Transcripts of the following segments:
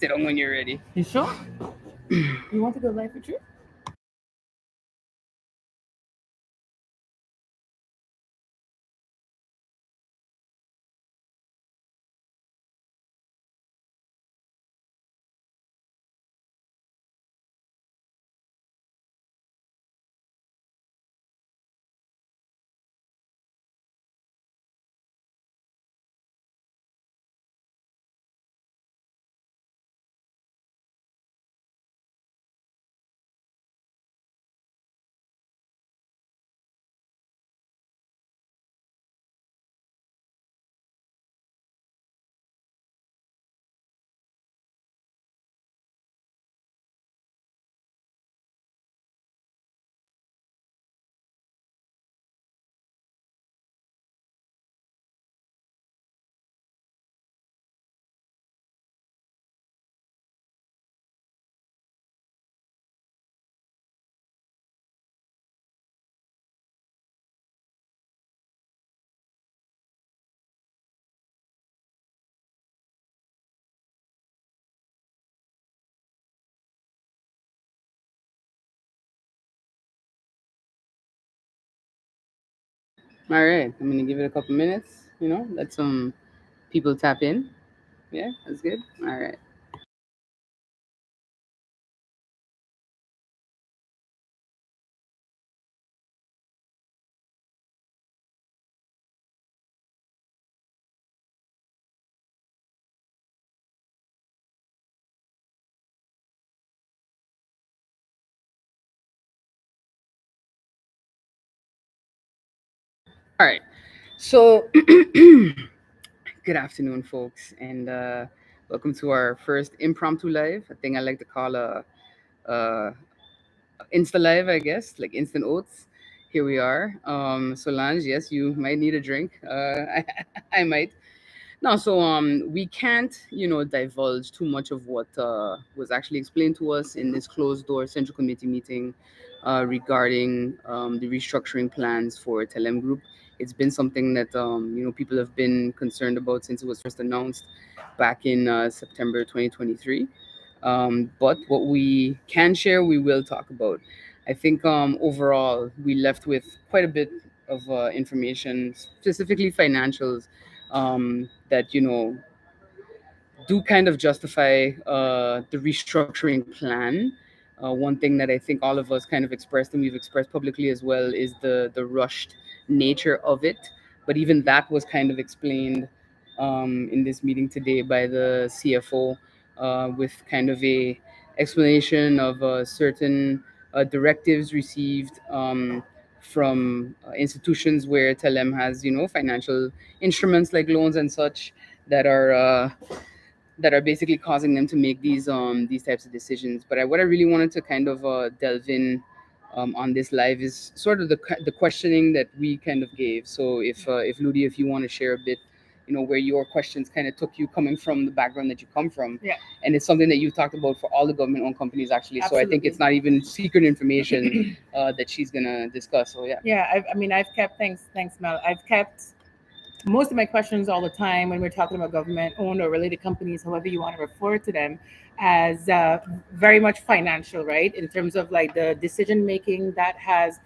sit down when you're ready. You sure? You want to go live with you? All right, I'm gonna give it a couple minutes. Let some people tap in. Yeah, that's good. All right. All right. So, good afternoon, folks, and welcome to our first impromptu live. I think I like to call a Insta-Live, I guess, like Instant Oats. Here we are. Solange, yes, you might need a drink. I might. No, so we can't, divulge too much of what was actually explained to us in this closed door central committee meeting regarding the restructuring plans for Telem Group. It's been something that people have been concerned about since it was first announced back in September 2023. But what we can share, we will talk about. I think overall we left with quite a bit of information, specifically financials, that do kind of justify the restructuring plan. One thing that I think all of us kind of expressed and we've expressed publicly as well is the rushed nature of it. But even that was kind of explained in this meeting today by the CFO with kind of a explanation of certain directives received from institutions where Telem has financial instruments like loans and such that are basically causing them to make these types of decisions. But what I really wanted to kind of delve in on this live is sort of the questioning that we kind of gave. So if Ludi, if you want to share a bit, where your questions kind of took you coming from the background that you come from. Yeah. And it's something that you've talked about for all the government-owned companies actually. So I think Absolutely. it's not even secret information that she's gonna discuss. So yeah. Yeah, I've kept, thanks, Mel. I've kept most of my questions all the time when we're talking about government-owned or related companies, however you want to refer to them, as very much financial, right? In terms of like the decision making that has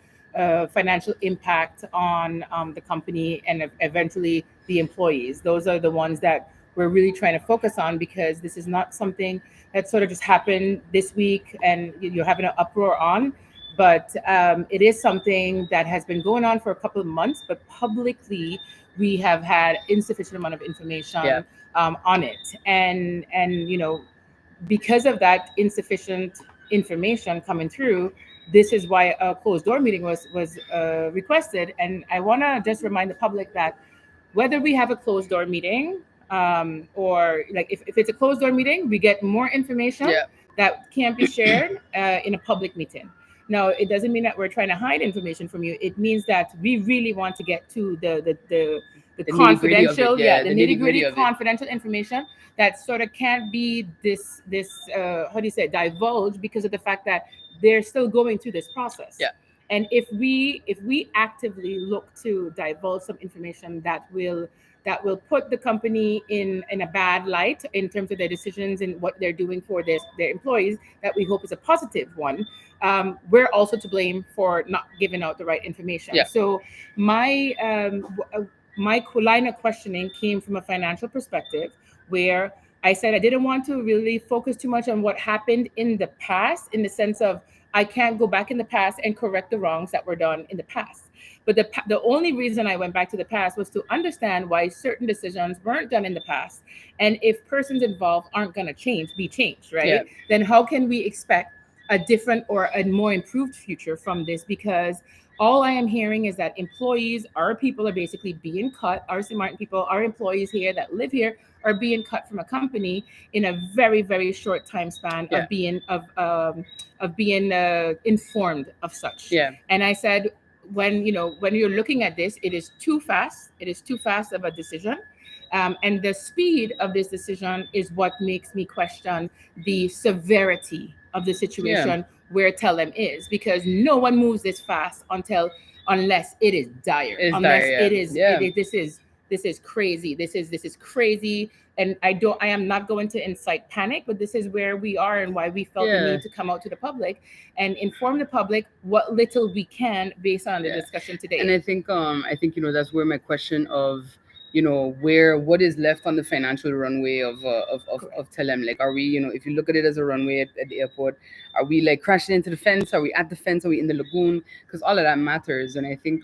financial impact on the company and eventually the employees. Those are the ones that we're really trying to focus on, because this is not something that sort of just happened this week and you're having an uproar on. But it is something that has been going on for a couple of months, but publicly we have had insufficient amount of information Yeah. on it, and because of that insufficient information coming through, this is why a closed door meeting was requested. And I want to just remind the public that whether we have a closed door meeting or like if it's a closed door meeting, we get more information Yeah. that can't be shared in a public meeting. Now, it doesn't mean that we're trying to hide information from you. It means that we really want to get to the nitty-gritty of it, confidential, yeah, the the nitty nitty-gritty gritty of it. confidential information that sort of can't be this how do you say it, divulged, because of the fact that they're still going through this process. Yeah. And if we actively look to divulge some information that will that will put the company in a bad light in terms of their decisions and what they're doing for their employees, that we hope is a positive one, we're also to blame for not giving out the right information. Yeah. So my my line of questioning came from a financial perspective, where I said I didn't want to really focus too much on what happened in the past, in the sense of I can't go back in the past and correct the wrongs that were done in the past. But the only reason I went back to the past was to understand why certain decisions weren't done in the past. And if persons involved aren't going to be changed, right? Yeah. Then how can we expect a different or a more improved future from this? Because all I am hearing is that employees, our people, are basically being cut. Our smart people, our employees here that live here, are being cut from a company in a very, very short time span Yeah. of being informed of such. Yeah. And I said, when you're looking at this, it is too fast. It is too fast of a decision. And the speed of this decision is what makes me question the severity of the situation where Telem is, because no one moves this fast unless it is dire, It's unless dire, yeah. it is Yeah. this is crazy. This is crazy. And I am not going to incite panic, but this is where we are and why we felt the need to come out to the public and inform the public what little we can based on the discussion today. And I think that's where my question of what is left on the financial runway of Telem. Like, are we, if you look at it as a runway at the airport, are we like crashing into the fence? Are we at the fence? Are we in the lagoon? Because all of that matters. And I think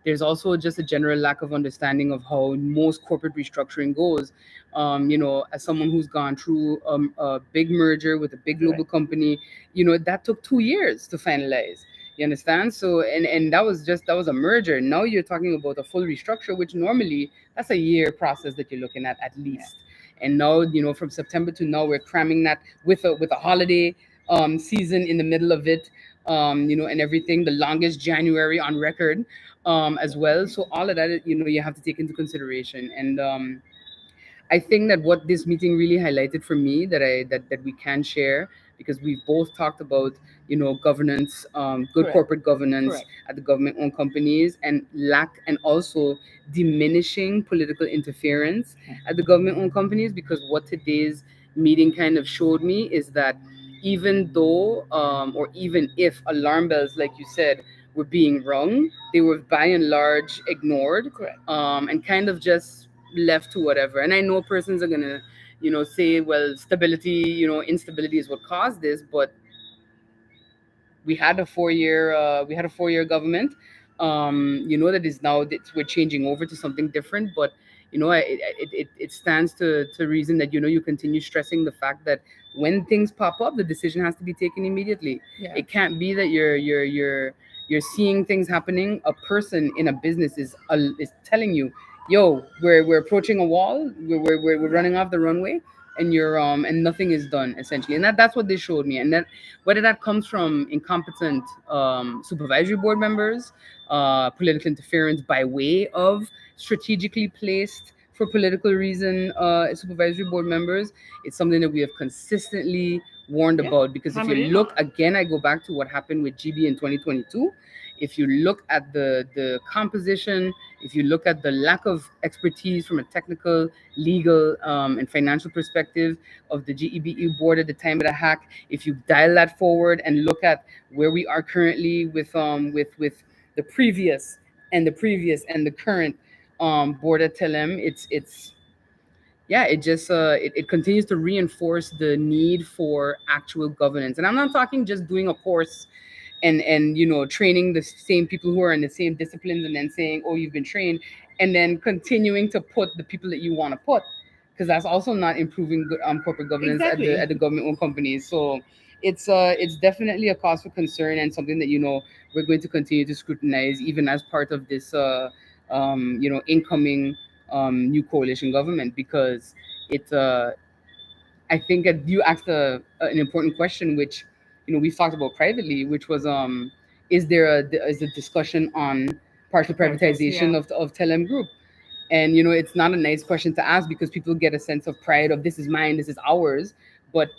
there's also just a general lack of understanding of how most corporate restructuring goes. As someone who's gone through a big merger with a big global company, that took 2 years to finalize. You understand? So, and that was a merger. Now you're talking about a full restructure, which normally that's a year process that you're looking at least. And now, from September to now, we're cramming that with a holiday season in the middle of it, and everything. The longest January on record, as well. So all of that, you have to take into consideration. And I think that what this meeting really highlighted for me that we can share, because we've both talked about governance, good corporate governance at the government-owned companies, and also diminishing political interference at the government-owned companies. Because what today's meeting kind of showed me is that even though, or even if alarm bells, like you said, were being rung, they were by and large ignored, and kind of just left to whatever. And I know persons are gonna, say, well, instability is what caused this, but we had a 4-year government. That is now that we're changing over to something different, but it stands to reason that you continue stressing the fact that when things pop up, the decision has to be taken immediately. It can't be that you're seeing things happening. A person in a business is telling you, yo, we're approaching a wall, we're running off the runway, and you're and nothing is done, essentially. And that's what they showed me. And that, whether that comes from incompetent supervisory board members, political interference by way of strategically placed for political reason supervisory board members, it's something that we have consistently warned about. Because if you look again, I go back to what happened with GB in 2022. If you look at the composition, if you look at the lack of expertise from a technical, legal, and financial perspective of the GEBE board at the time of the hack, if you dial that forward and look at where we are currently with the previous and the current board at Telem, it continues to reinforce the need for actual governance. And I'm not talking just doing a course and training the same people who are in the same disciplines and then saying, oh, you've been trained, and then continuing to put the people that you want to put, because that's also not improving good corporate governance at the government-owned companies. So it's definitely a cause for concern, and something that we're going to continue to scrutinize, even as part of this incoming new coalition government. Because it's I think that you asked an important question, which we've talked about privately, which was is a discussion on partial privatization of Telem Group. And it's not a nice question to ask, because people get a sense of pride of, this is mine, this is ours. But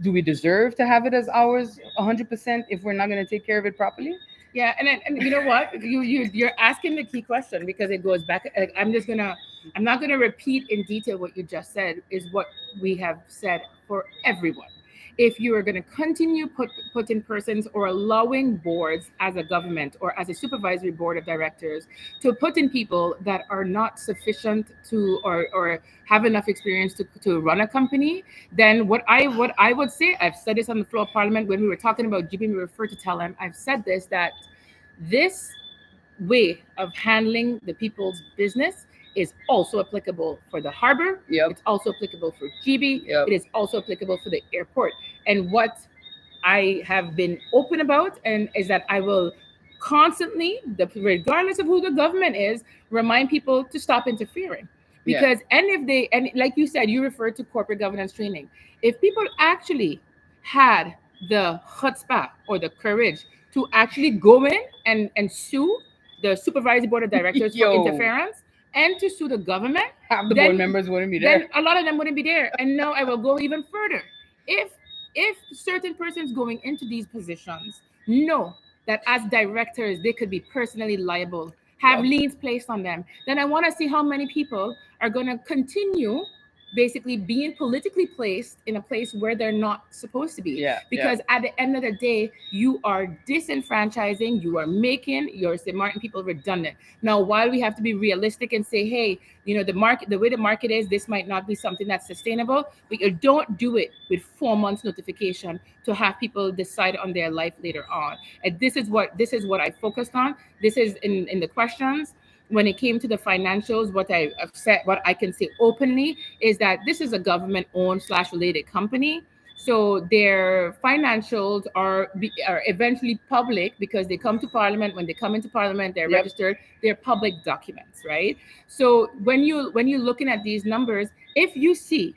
do we deserve to have it as ours 100% if we're not going to take care of it properly? Yeah, and you know what? You're asking the key question because it goes back. I'm not gonna repeat in detail what you just said. Is what we have said for everyone. If you are going to continue putting persons or allowing boards as a government or as a supervisory board of directors to put in people that are not sufficient to or have enough experience to run a company, then what I would say, I've said this on the floor of Parliament when we were talking about GP, we refer to Telem. I've said this, that this way of handling the people's business is also applicable for the harbor. Yep. It's also applicable for GB. Yep. It is also applicable for the airport. And what I have been open about and is that I will constantly, regardless of who the government is, remind people to stop interfering. Because and if they, and like you said, you referred to corporate governance training. If people actually had the chutzpah or the courage to actually go in and sue the supervisory board of directors for Yo. interference and to sue the government, Half the then- board members wouldn't be there. then a lot of them wouldn't be there. And now I will go even further. If certain persons going into these positions know that as directors they could be personally liable, have Yep. liens placed on them, then I want to see how many people are going to continue basically being politically placed in a place where they're not supposed to be. Yeah, Because at the end of the day, you are disenfranchising, you are making your St. Martin people redundant. Now, while we have to be realistic and say, hey, you know, the way the market is, this might not be something that's sustainable, but you don't do it with 4 months notification to have people decide on their life later on. And this is what I focused on. This is in the questions. When it came to the financials, what I've said, what I can say openly is that this is a government-owned / related company. So their financials are eventually public because they come to Parliament. When they come into Parliament, they're registered. They're public documents, right? So when you're looking at these numbers, if you see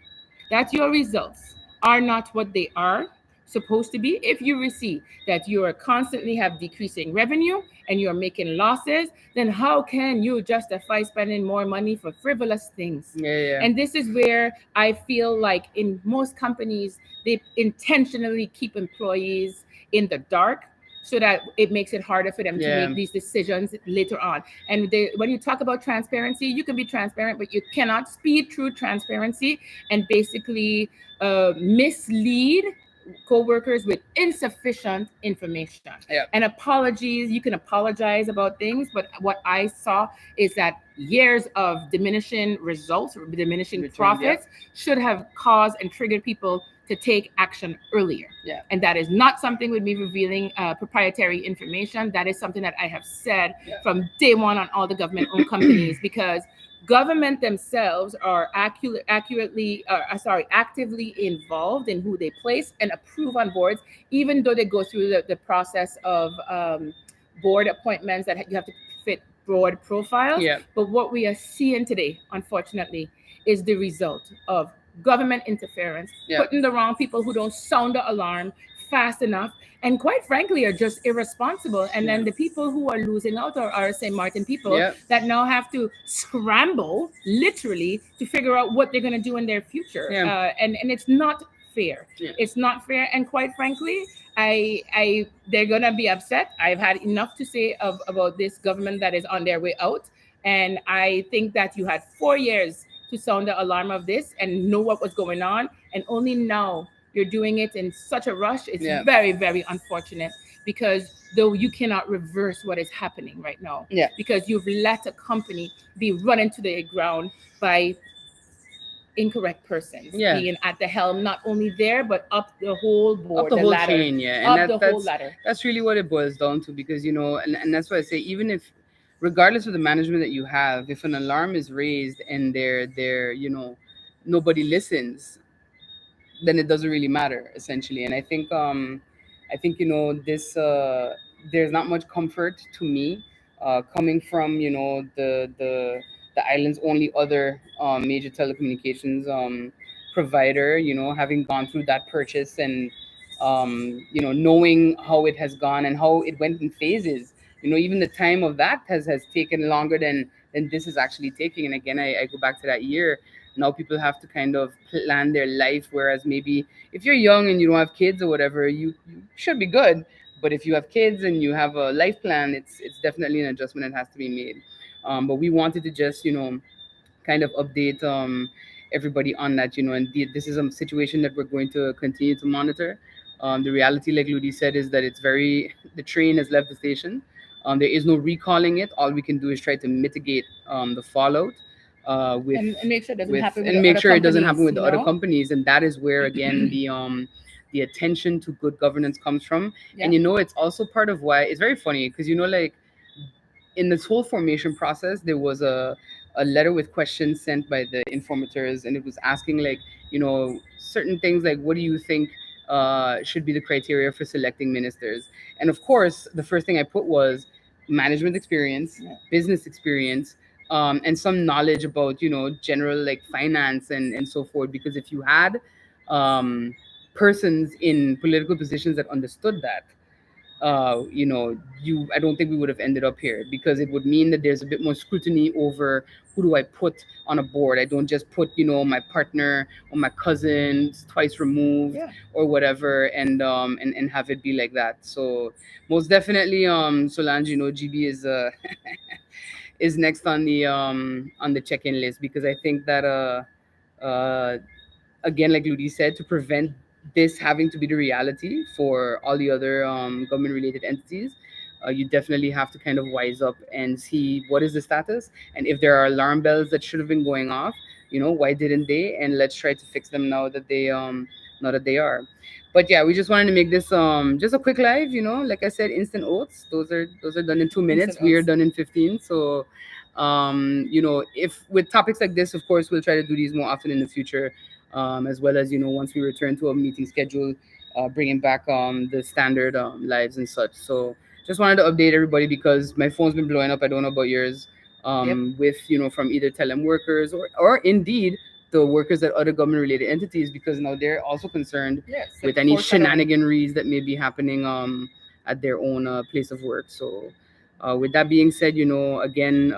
that your results are not what they are supposed to be, if you see that you are constantly have decreasing revenue and you're making losses, then how can you justify spending more money for frivolous things? Yeah. And this is where I feel like in most companies, they intentionally keep employees in the dark so that it makes it harder for them to make these decisions later on. And when you talk about transparency, you can be transparent, but you cannot speed through transparency and basically mislead co-workers with insufficient information. And apologies, you can apologize about things, but what I saw is that years of diminishing results or diminishing profits should have caused and triggered people to take action earlier. And that is not something with me revealing proprietary information. That is something that I have said from day one on all the government-owned companies, because government themselves are actively involved in who they place and approve on boards, even though they go through the process of board appointments that you have to fit broad profiles. But what we are seeing today, unfortunately, is the result of government interference, putting the wrong people who don't sound the alarm fast enough, and quite frankly are just irresponsible. And then the people who are losing out are St. Martin people that now have to scramble literally to figure out what they're going to do in their future. And it's not fair. It's not fair. And quite frankly, they're going to be upset. I've had enough to say about this government that is on their way out. And I think that you had 4 years to sound the alarm of this and know what was going on. And only now you're doing it in such a rush. It's very, very unfortunate, because though you cannot reverse what is happening right now, because you've let a company be run into the ground by incorrect persons being at the helm, not only there, but up the whole board, up the whole ladder, chain, and whole ladder. That's really what it boils down to, because and that's why I say, even if, regardless of the management that you have, if an alarm is raised and they're nobody listens, then it doesn't really matter, essentially. And I think this there's not much comfort to me coming from the island's only other major telecommunications provider, having gone through that purchase, and knowing how it has gone and how it went in phases. Even the time of that has taken longer than this is actually taking. And again, I go back to that year. Now people have to kind of plan their life, whereas maybe if you're young and you don't have kids or whatever, you should be good. But if you have kids and you have a life plan, it's definitely an adjustment that has to be made. But we wanted to just, kind of update everybody on that, and this is a situation that we're going to continue to monitor. The reality, like Ludi said, is that the train has left the station. There is no recalling it. All we can do is try to mitigate the fallout, with And make sure it doesn't happen with and the make other sure it doesn't happen companies, with you the other know? companies. And that is where, again, the attention to good governance comes from. Yeah. And it's also part of why it's very funny, because like, in this whole formation process, there was a letter with questions sent by the informators, and it was asking, like, certain things, like, what do you think should be the criteria for selecting ministers? And of course, the first thing I put was management experience, Yeah. business experience, and some knowledge about, general, like, finance and so forth. Because if you had um, persons in political positions that understood that, I don't think we would have ended up here, because it would mean that there's a bit more scrutiny over who do I put on a board. I don't just put, my partner or my cousin twice removed Yeah. or whatever, and have it be like that. So most definitely, Solange, GB is next on the check-in list, because I think that uh again, like Ludi said, to prevent this having to be the reality for all the other government related entities, you definitely have to kind of wise up and see what is the status. And if there are alarm bells that should have been going off, why didn't they? And let's try to fix them now that they are. But yeah, we just wanted to make this just a quick live, like I said, instant oats. Those are done in 2 minutes. Instant We are Oats. done in 15. So if with topics like this, of course, we'll try to do these more often in the future, as well as, once we return to a meeting schedule, bringing back the standard lives and such. So just wanted to update everybody, because my phone's been blowing up. I don't know about yours, Yep. with, from either Telem workers, or indeed the workers at other government related entities, because now they're also concerned Yeah. It's with like any foreshadowing. shenaniganeries that may be happening at their own place of work. So with that being said, again,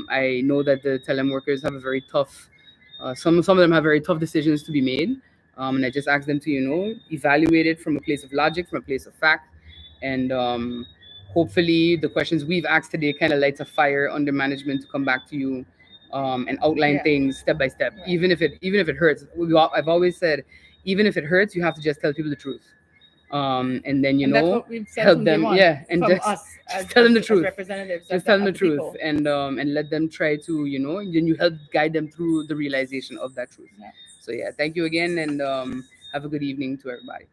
I know that the Telem workers have a very tough, some of them have very tough decisions to be made, and I just ask them to, evaluate it from a place of logic, from a place of fact, and hopefully the questions we've asked today kind of lights a fire under management to come back to you, and outline Yeah. things step by step, Right. even if it hurts. I've always said, even if it hurts, you have to just tell people the truth, and then, And that's what we've said help from day them, one, yeah, and from just us just tell them the as truth. representatives Just tell them of the the truth, people. and let them try to, then you help guide them through the realization of that truth. Yeah. So yeah, thank you again, and have a good evening to everybody.